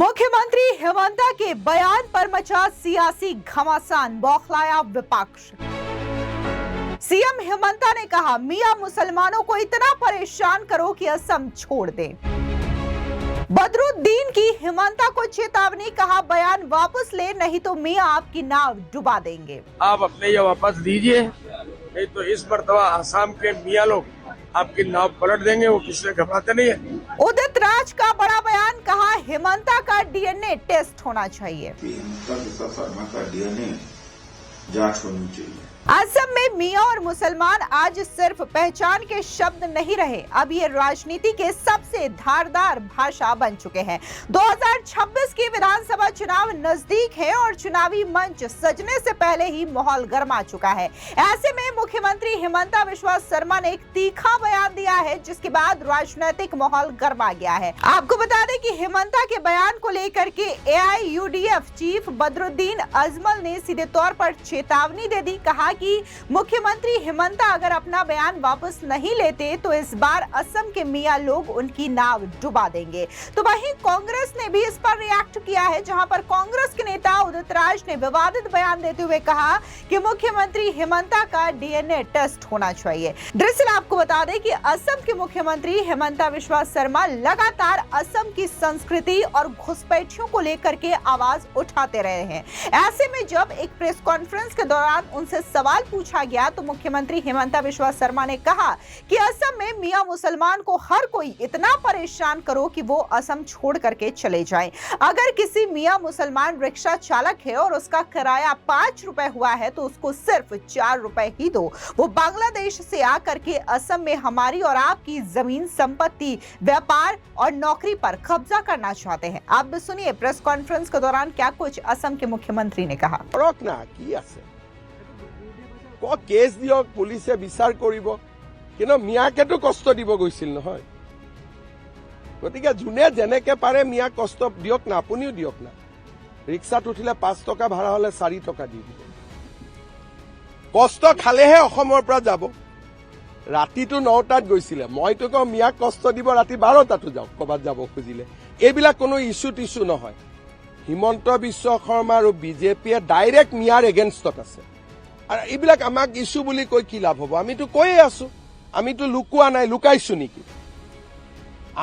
मुख्यमंत्री हेमंता के बयान पर मचा सियासी घमासान, बौखलाया विपक्ष। सीएम हेमंता ने कहा, मियां मुसलमानों को इतना परेशान करो कि असम छोड़ दें। बदरुद्दीन की हेमंता को चेतावनी, कहा बयान वापस ले नहीं तो मियां आपकी नाव डुबा देंगे। आप अपने ये वापस दीजिए, नहीं तो इस मर्तबा आसाम के मियां लोग आपकी नाव पलट देंगे। वो किसी से घबराते नहीं है। उदित राज का बड़ा बयान, कहा हेमंता का डीएनए टेस्ट होना चाहिए। हेमंता शर्मा का डीएनए जांच होनी चाहिए। असम में मियां और मुसलमान आज सिर्फ पहचान के शब्द नहीं रहे, अब ये राजनीति के सबसे धारदार भाषा बन चुके हैं। 2026 की विधानसभा चुनाव नजदीक है और चुनावी मंच सजने से पहले ही माहौल गर्मा चुका है। ऐसे में मुख्यमंत्री हेमंता बिस्वा शर्मा ने एक तीखा बयान दिया है, जिसके बाद राजनीतिक माहौल गर्मा गया है। आपको बता दें कि हेमंता के बयान को लेकर के AIUDF चीफ बदरुद्दीन अजमल ने सीधे तौर पर चेतावनी दे दी। कहा कि मुख्यमंत्री हेमंता अगर अपना बयान वापस नहीं लेते तो इस बार असम के मियां लोग उनकी नाव डुबा देंगे। तो वहीं कांग्रेस ने भी इस पर रिएक्ट किया है, जहां पर कांग्रेस के नेता उदित राज ने विवादित बयान देते हुए कहा कि मुख्यमंत्री हेमंता का डीएनए टेस्ट होना चाहिए। दरअसल आपको बता दें कि असम के मुख्यमंत्री हेमंता बिस्वा शर्मा लगातार असम की संस्कृति और घुसपैठियों को लेकर के आवाज उठाते रहे हैं। ऐसे में जब एक प्रेस कॉन्फ्रेंस के दौरान उनसे सवाल पूछा गया तो मुख्यमंत्री हेमंता बिस्वा शर्मा ने कहा कि असम में मियां मुसलमान को हर कोई इतना परेशान करो कि वो असम छोड़ करके चले जाएं। अगर किसी मियां मुसलमान रिक्शा चालक है और उसका किराया 5 रुपए हुआ है तो उसको सिर्फ 4 रुपए ही दो। वो बांग्लादेश से आकर के असम में हमारी और आपकी जमीन, संपत्ति, व्यापार और नौकरी पर कब्जा करना चाहते हैं। आप भी सुनिए प्रेस कॉन्फ्रेंस के दौरान क्या कुछ असम के मुख्यमंत्री ने कहा। केस दियक, पुलिसे বিচাৰ কৰিব, কিন্তু মিয়াকেতো কষ্ট দিব গৈছিল নহয়। গতিকে যোনে যেনেকে পাৰে মিয়া কষ্ট দিয়ক না, আপুনিও দিয়ক না। ৰিক্সাত উঠিলে 5 টকা ভাড়া হলে 4 টকা দি দিব। কষ্ট খালেহে অসমৰ পৰা যাব। ৰাতিটো 9টাত গৈছিলে, মইতো কওঁ মিয়াক কষ্ট দিব ৰাতি 12টাতো যাওক ক'বাত যাব খুজিলে। এইবিলাক কোনো ইস্যু টিস্যু নহয়। হিমন্ত বিশ্ব শৰ্মা আৰু বিজেপিয়ে ডাইৰেক্ট মিয়াৰ এগেইনষ্টত আছে। আর এইবিলাক আমাক ইস্যু বুলি কৈ কি লাভ হব? আমিতো কৈয়ে আছো, আমিতো লুকুৱা নাই, লুকাইছো নেকি?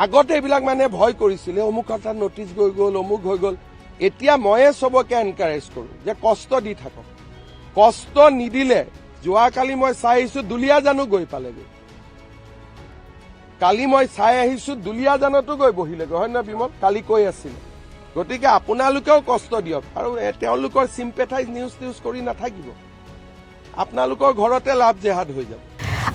আগতে এইবিলাক মানে ভয় কৰিছিলে, অমুক এটা নটিচ গৈ গ'ল, অমুক হৈ গ'ল। এতিয়া ময়ে সবকে এনকাৰেজ কৰো যে কষ্ট দি থাকক। কষ্ট নিদিলে, যোৱাকালি মই চাই আহিছো দুলীয়াজানো গৈ পালেগৈ। কালি মই চাই আহিছো দুলীয়াজানতো গৈ বহিলেগৈ, হয় না বিমল? কালি কৈ আছিলে। গতিকে আপোনালোকেও কষ্ট দিয়ক আৰু তেওঁলোকৰ চিম্পেথাইজ নিউজ কৰি নাথাকিব। अपना लोग घरते लाभ जेहाद हो जाए।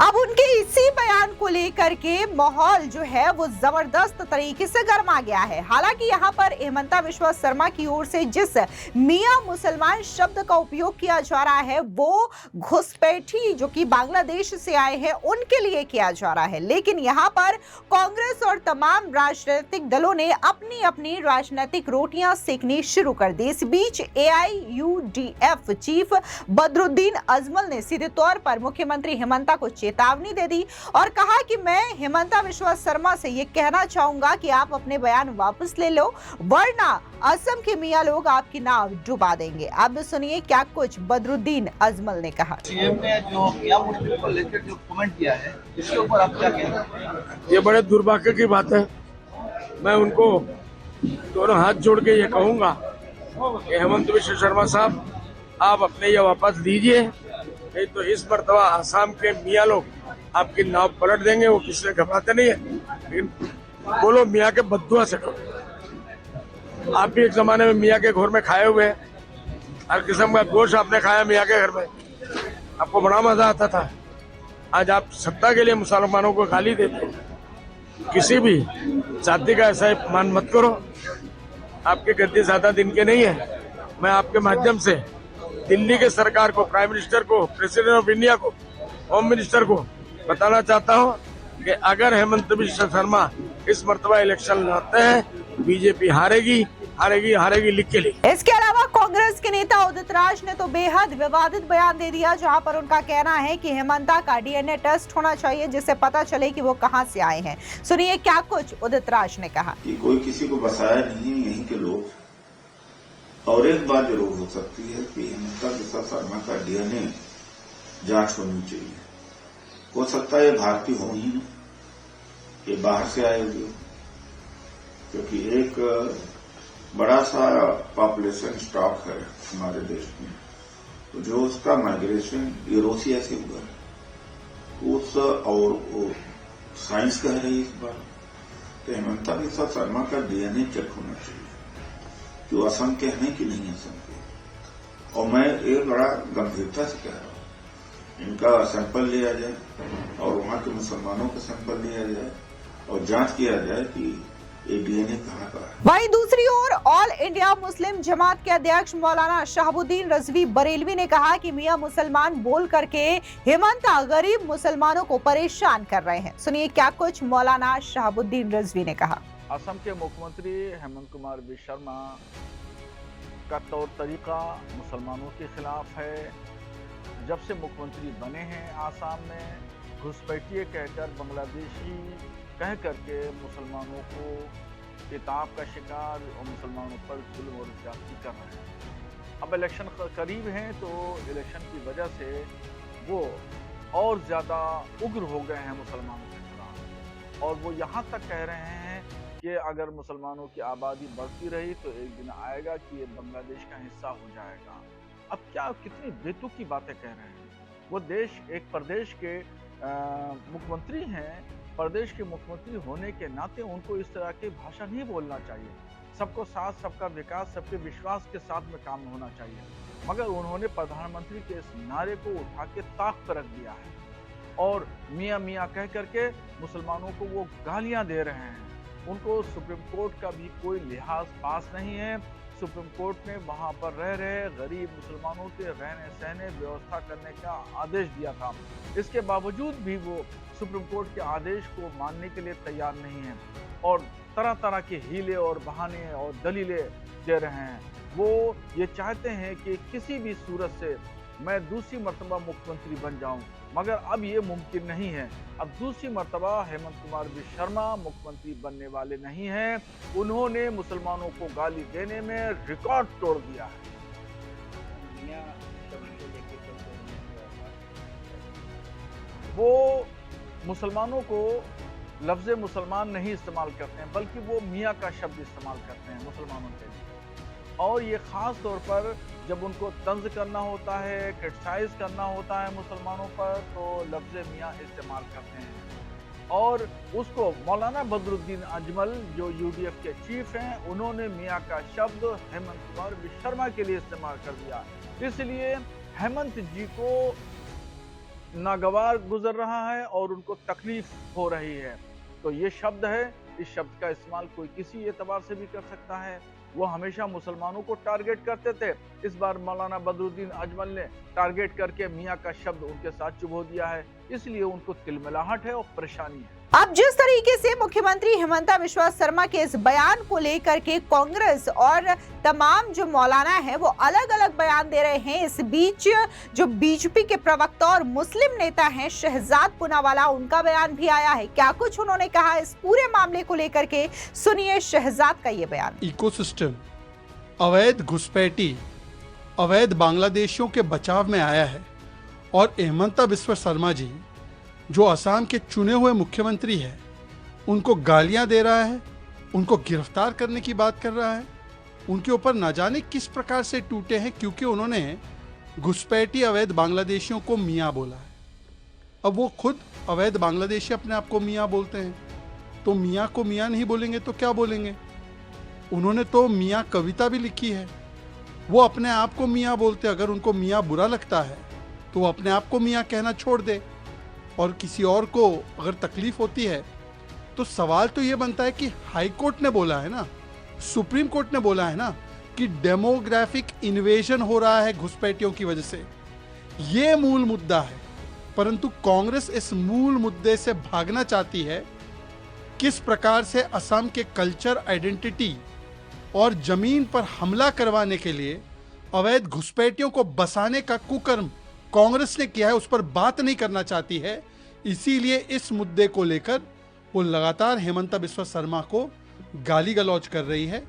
अब उनके इसी बयान को लेकर के माहौल जो है वो जबरदस्त तरीके से गर्मा गया है। हालांकि यहाँ पर हेमंता बिस्वा शर्मा की ओर से जिस मियां मुसलमान शब्द का उपयोग किया जा रहा है वो घुसपैठी जो कि बांग्लादेश से आए हैं उनके लिए किया जा रहा है, लेकिन यहाँ पर कांग्रेस और तमाम राजनीतिक दलों ने अपनी अपनी राजनीतिक रोटियां सेकनी शुरू कर दी। इस बीच AIUDF चीफ बदरुद्दीन अजमल ने सीधे तौर पर मुख्यमंत्री हेमंता को चेतावनी दे दी और कहा कि मैं हेमंता बिस्वा शर्मा से ये कहना चाहूंगा कि आप अपने बयान वापस ले लो, वरना असम के मियां लोग आपकी नाव डुबा देंगे। अब सुनिए क्या कुछ बदरुद्दीन अजमल ने कहा। सीएम ने जो मियां मुस्लिम को लेकर जो कमेंट किया है, इसके ऊपर आप क्या कहना है? ये बड़े दुर्भाग्य की बात है। मैं उनको दोनों हाथ जोड़ के ये कहूंगा कि हेमंत बिस्वा शर्मा साहब, आप अपने ये वापस दीजिए, नहीं तो इस मर्तबा आसाम के मियां लोग आपकी नाव पलट देंगे। वो किसी से घबराते नहीं है, लेकिन बोलो मियां के बद्दुआ से करो। आप भी एक जमाने में मियां के घर में खाए हुए हैं, हर किस्म का गोश्त आपने खाया मियां के घर में, आपको बड़ा मजा आता था। आज आप सत्ता के लिए मुसलमानों को गाली देते हो। किसी भी जाति का ऐसा अपमान मत करो। आपके गद्दी ज्यादा दिन के नहीं है। मैं आपके माध्यम से दिल्ली के सरकार को, प्राइम मिनिस्टर को, प्रेसिडेंट ऑफ इंडिया को, होम मिनिस्टर को बताना चाहता हूं कि अगर हेमंत बिस्वा शर्मा इस मर्तबा इलेक्शन लड़ते हैं, बीजेपी हारेगी, हारेगी, हारेगी, लिख के लिए। इसके अलावा कांग्रेस के नेता उदित राज ने तो बेहद विवादित बयान दे दिया, जहां पर उनका कहना है कि हेमंता का डीएनए टेस्ट होना चाहिए जिससे पता चले कि वो कहां से आए हैं। सुनिए क्या कुछ उदित राज ने कहा। कि कोई किसी को बसाया नहीं, यहीं के लोग और एक बात जरूर हो सकती है कि हिमंता बिस्वा शर्मा का डीएनए जांच होनी चाहिए। हो सकता है ये भारतीय हो ही नहीं, ये बाहर से आए हुए, क्योंकि एक बड़ा सा पॉपुलेशन स्टॉक है हमारे देश में, तो जो उसका माइग्रेशन यूरोसिया से हुआ है उस और वो साइंस कह रही है इस बार, तो हिमंता बिस्वा शर्मा का डीएनए चेक होना चाहिए कि वो असम के हैं कि नहीं असम के। और मैं ये बड़ा गंभीरता से कह रहा हूं, इनका सैंपल लिया जाए और वहां के मुसलमानों का सैंपल लिया जाए और जांच किया जाए कि ये डीएनए कहाँ का है। वहीं दूसरी ओर ऑल इंडिया मुस्लिम जमात के अध्यक्ष मौलाना शहाबुद्दीन रजवी बरेलवी ने कहा कि मियां मुसलमान बोल करके हिमंता गरीब मुसलमानों को परेशान कर रहे हैं। सुनिए क्या कुछ मौलाना शहाबुद्दीन रजवी ने कहा। असम के मुख्यमंत्री हेमंत कुमार बिस्वा शर्मा का तौर तरीका मुसलमानों के खिलाफ है। जब से मुख्यमंत्री बने हैं आसाम में घुसपैठिए कहकर बांग्लादेशी कह करके मुसलमानों को किताब का शिकार और मुसलमानों पर जुल्म और ज्यादती कर रहे हैं। अब इलेक्शन करीब हैं तो इलेक्शन की वजह से वो और ज़्यादा उग्र हो गए हैं मुसलमानों के खिलाफ, और वो यहाँ तक कह रहे हैं कि अगर मुसलमानों की आबादी बढ़ती रही तो एक दिन आएगा कि ये बांग्लादेश का हिस्सा हो जाएगा। अब क्या कितनी बेतुकी बातें कह रहे हैं। वो देश एक प्रदेश के मुख्यमंत्री हैं, प्रदेश के मुख्यमंत्री होने के नाते उनको इस तरह की भाषा नहीं बोलना चाहिए। सबको साथ, सबका विकास, सबके विश्वास के साथ में काम होना चाहिए। मगर उन्होंने प्रधानमंत्री के इस नारे को उठा के ताक पर रख दिया है और मियाँ मियाँ कह करके मुसलमानों को वो गालियां दे रहे हैं। उनको सुप्रीम कोर्ट का भी कोई लिहाज पास नहीं है। सुप्रीम कोर्ट ने वहां पर रह रहे गरीब मुसलमानों के रहने सहने व्यवस्था करने का आदेश दिया था। इसके बावजूद भी वो सुप्रीम कोर्ट के आदेश को मानने के लिए तैयार नहीं है और तरह तरह के हीले और बहाने और दलीलें दे रहे हैं। वो ये चाहते हैं कि किसी भी सूरत से मैं दूसरी मर्तबा मुख्यमंत्री बन जाऊं, मगर अब ये मुमकिन नहीं है। अब दूसरी मर्तबा हेमंत कुमार बिस्वा शर्मा मुख्यमंत्री बनने वाले नहीं हैं। उन्होंने मुसलमानों को गाली देने में रिकॉर्ड तोड़ दिया है। वो मुसलमानों को लफ्ज़ मुसलमान नहीं इस्तेमाल करते हैं, बल्कि वो मियाँ का शब्द इस्तेमाल करते हैं मुसलमानों के लिए। और ये ख़ास तौर पर जब उनको तंज करना होता है, क्रिटिसाइज करना होता है मुसलमानों पर, तो लफ्ज़ मियाँ इस्तेमाल करते हैं। और उसको मौलाना बदरुद्दीन अजमल जो यूडीएफ के चीफ हैं, उन्होंने मियाँ का शब्द हेमंत कुमार बिस्वा शर्मा के लिए इस्तेमाल कर दिया। इसलिए हेमंत जी को नागवार गुजर रहा है और उनको तकलीफ हो रही है। तो ये शब्द है, इस शब्द का इस्तेमाल कोई किसी एतबार से भी कर सकता है। वो हमेशा मुसलमानों को टारगेट करते थे, इस बार मौलाना बदरुद्दीन अजमल ने टारगेट करके मियाँ का शब्द उनके साथ चुभो दिया है, इसलिए उनको तिलमिलाहट है और परेशानी है। अब जिस तरीके से मुख्यमंत्री हिमंता बिस्वा शर्मा के इस बयान को लेकर के कांग्रेस और तमाम जो मौलाना हैं वो अलग अलग बयान दे रहे हैं, इस बीच जो बीजेपी के प्रवक्ता और मुस्लिम नेता हैं शहजाद पूनावाला, उनका बयान भी आया है। क्या कुछ उन्होंने कहा इस पूरे मामले को लेकर के, सुनिए शहजाद का ये बयान। इकोसिस्टम अवैध घुसपैठी, अवैध बांग्लादेशियों के बचाव में आया है और हिमंता बिस्वा शर्मा जी जो असम के चुने हुए मुख्यमंत्री है उनको गालियां दे रहा है, उनको गिरफ्तार करने की बात कर रहा है। उनके ऊपर न जाने किस प्रकार से टूटे हैं, क्योंकि उन्होंने घुसपैठी अवैध बांग्लादेशियों को मियाँ बोला है। अब वो खुद अवैध बांग्लादेशी अपने आप को मियाँ बोलते हैं, तो मियाँ को मियाँ नहीं बोलेंगे तो क्या बोलेंगे। उन्होंने तो मियाँ कविता भी लिखी है, वो अपने आप को मियाँ बोलते। अगर उनको मियाँ बुरा लगता है तो वो अपने आप को मियाँ कहना छोड़ दे और किसी और को अगर तकलीफ होती है तो सवाल तो ये बनता है कि हाई कोर्ट ने बोला है ना, सुप्रीम कोर्ट ने बोला है ना कि डेमोग्राफिक इन्वेजन हो रहा है घुसपैठियों की वजह से। ये मूल मुद्दा है, परंतु कांग्रेस इस मूल मुद्दे से भागना चाहती है। किस प्रकार से असम के कल्चर, आइडेंटिटी और जमीन पर हमला करवाने के लिए अवैध घुसपैठियों को बसाने का कुकर्म कांग्रेस ने किया है, उस पर बात नहीं करना चाहती है। इसीलिए इस मुद्दे को लेकर वो लगातार हिमंता बिस्वा शर्मा को गाली गलौज कर रही है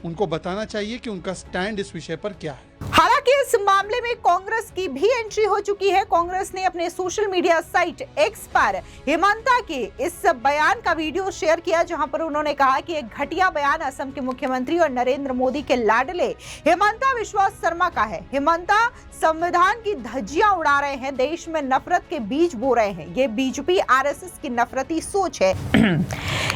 उनको बताना चाहिए कि उनका स्टैंड इस विषय पर क्या है। हालांकि इस मामले में कांग्रेस की भी एंट्री हो चुकी है। कांग्रेस ने अपने सोशल मीडिया साइट एक्स पर हेमंता के इस बयान का वीडियो शेयर किया, जहां पर उन्होंने कहा कि एक घटिया बयान असम के मुख्यमंत्री और नरेंद्र मोदी के लाडले हेमंता बिस्वा शर्मा का है। हेमंता संविधान की धज्जियां उड़ा रहे हैं, देश में नफरत के बीज बो रहे हैं। ये बीजेपी आरएसएस की नफरती सोच है।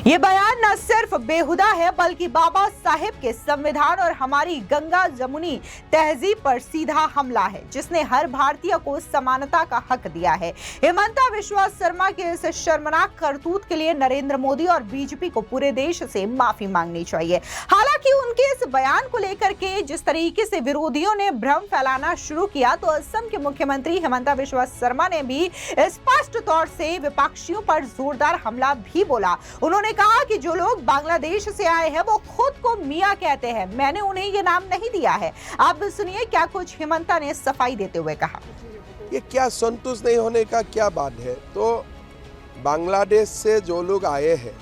ये बयान न सिर्फ बेहुदा है बल्कि बाबा साहेब के संविधान और हमारी गंगा जमुनी तहजीब पर सीधा हमला है, जिसने हर भारतीय को समानता का हक दिया है। हेमंता बिस्वा शर्मा के इस शर्मनाक करतूत के लिए नरेंद्र मोदी और बीजेपी को पूरे देश से माफी मांगनी चाहिए। हालांकि उनके इस बयान को लेकर के जिस तरीके से विरोधियों ने भ्रम फैलाना शुरू किया, तो असम के मुख्यमंत्री हेमंता बिस्वा शर्मा ने भी स्पष्ट तौर से विपक्षियों पर जोरदार हमला भी बोला। उन्होंने कहा कि जो लोग बांग्लादेश से आए हैं वो खुद को मियां कहते हैं, मैंने उन्हें ये नाम नहीं दिया है। आप सुनिए क्या कुछ हेमंता ने सफाई देते हुए कहा। ये क्या संतुष्ट नहीं होने का क्या बात है? तो बांग्लादेश से जो लोग आए हैं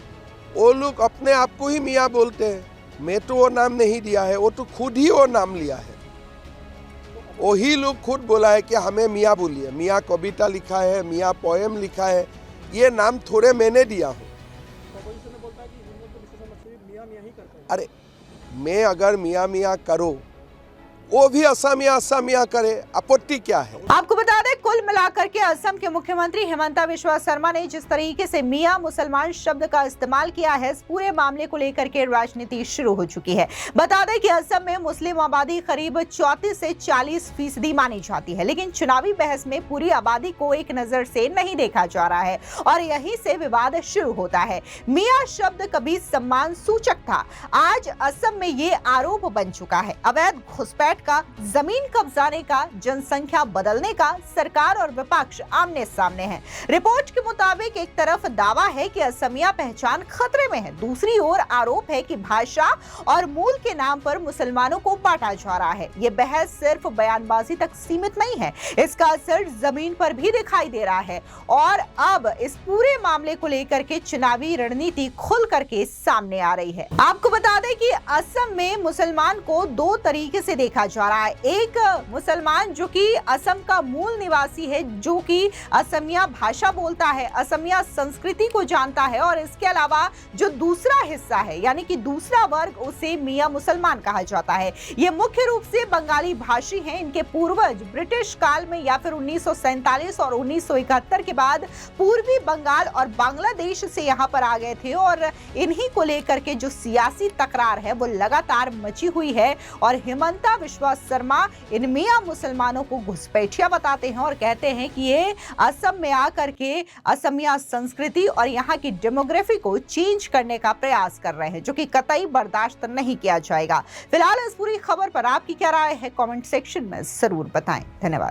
वो लोग अपने आप को ही मियां बोलते हैं। मैं तो वो नाम नहीं दिया है, वो तो खुद ही वो नाम लिया है। वही लोग खुद बोला है कि हमें मियां बोलिए। मियां कविता लिखा है, मियां पोएम लिखा है, ये नाम थोड़े मैंने दिया हूँ। अरे मैं अगर मियां मियां करो, वो भी असमिया असमिया करे, आपत्ति क्या है? आपको बता दें, कुल मिलाकर के असम के मुख्यमंत्री हेमंता बिस्वा शर्मा ने जिस तरीके से मियां मुसलमान शब्द का इस्तेमाल किया है, इस पूरे मामले को लेकर के राजनीति शुरू हो चुकी है। बता दें कि असम में मुस्लिम आबादी करीब 34 से 40% मानी जाती है, लेकिन चुनावी बहस में पूरी आबादी को एक नजर से नहीं देखा जा रहा है और यहीं से विवाद शुरू होता है। मियां शब्द कभी सम्मान सूचक था, आज असम में ये आरोप बन चुका है। अवैध घुसपैठ का, जमीन कब्जाने का, जनसंख्या बदलने का सरकार और विपक्ष आमने सामने हैं। रिपोर्ट के मुताबिक एक तरफ दावा है कि असमिया पहचान खतरे में है, दूसरी ओर आरोप है कि भाषा और मूल के नाम पर मुसलमानों को बांटा जा रहा है। ये बहस सिर्फ बयानबाजी तक सीमित नहीं है, इसका असर जमीन पर भी दिखाई दे रहा है और अब इस पूरे मामले को लेकर के चुनावी रणनीति खुल करके सामने आ रही है। आपको बता दें कि असम में मुसलमान को दो तरीके से देखा जा रहा है। एक मुसलमान जो कि असम का मूल निवासी है, जो कि असमिया भाषा बोलता है, असमिया संस्कृति को जानता है, और इसके अलावा जो दूसरा हिस्सा है यानी कि दूसरा वर्ग, उसे मियां मुसलमान कहा जाता है। ये मुख्य रूप से बंगाली भाषी हैं। इनके पूर्वज ब्रिटिश काल में या फिर 1947 और 1971 के बाद पूर्वी बंगाल और बांग्लादेश से यहाँ पर आ गए थे और इन्हीं को लेकर के जो सियासी तकरार है वो लगातार मची हुई है। और हेमंता बिस्वा शर्मा इन मियां मुसलमानों को घुसपैठिया बताते हैं और कहते हैं कि ये असम में आकर के असमिया संस्कृति और यहाँ की डेमोग्राफी को चेंज करने का प्रयास कर रहे हैं, जो कि कतई बर्दाश्त नहीं किया जाएगा। फिलहाल इस पूरी खबर पर आपकी क्या राय है, कमेंट सेक्शन में जरूर बताएं। धन्यवाद।